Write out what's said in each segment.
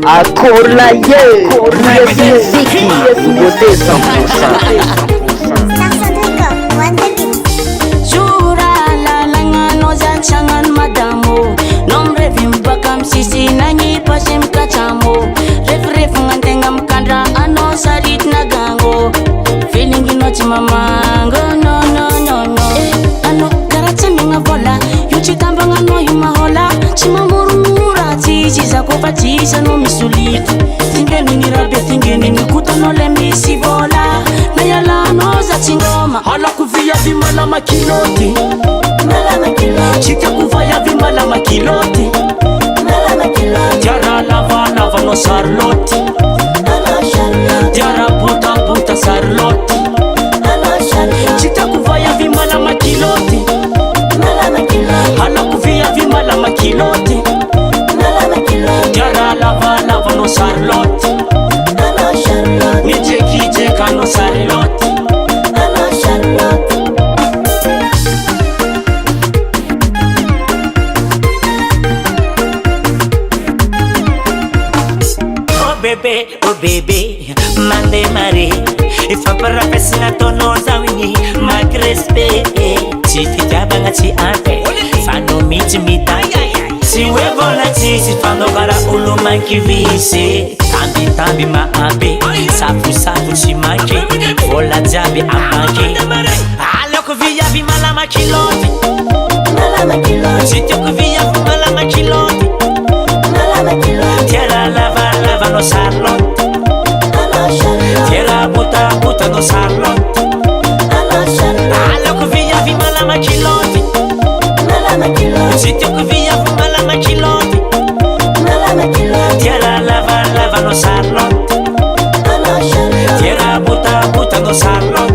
Akola ye, muziki, beauté 100%. Jura la langano za changan madamo, nomre vimbaka msisi nanyi pasim kachamo, ref ngantenga mkandra ano sarit nagango, feeling inoti mamango no. Ano garata minga vola, yuchi tamba ngano yumahola, chimamurura tiji za kupatisa no misuliti, tingeni ni rabe tingeni ni kutano le misi vola, na yala no za chingoma, hala kuvia vimala makiloti, chika kuvaya vimala makiloti, jara lava no sarloti, jara puta sarloti, chika kuvaya vimala makiloti, hala kuvia vimala makiloti, jara lava no sarloti, nicheka no sarloti. Oh bébé, mande mare. If I para pesina tono zawini, ma crespe. Si fijabanga si ante, fano miti. Si wevola si fano kara ulu manki vise. Tambi ma abe, safu si manke. Vola jabi amanke. Aloko via vi mala makiloti. Si toko via vi mala makiloti. Tierra lava no sarlot, tierra puta no sarlot. Aloko via vi mala makiloti, sitio via vi mala makiloti. Tierra lava no sarlot, tierra puta no sarlot.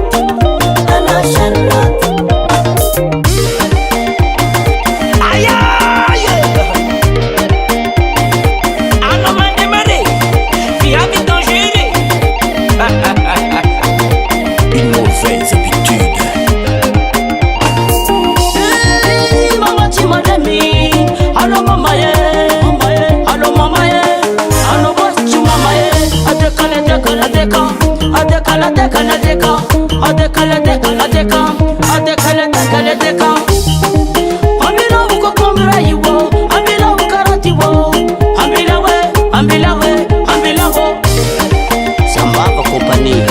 Sambava companhia.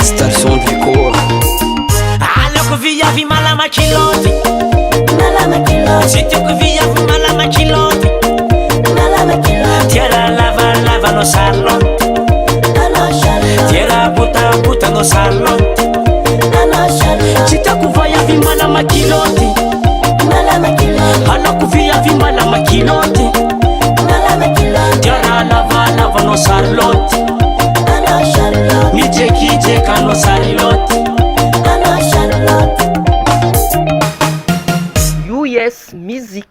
Station de cor. Aloko via vi mala makiloti. Sitio via vi mala makiloti. Tierra lava no sarlot. Tierra puta no sarlot. Chita kuvaya vi mala makiloti. Hala kuvia vi mala makiloti. Tierra lava no sarlot. Nicheka no sarlot. US Music.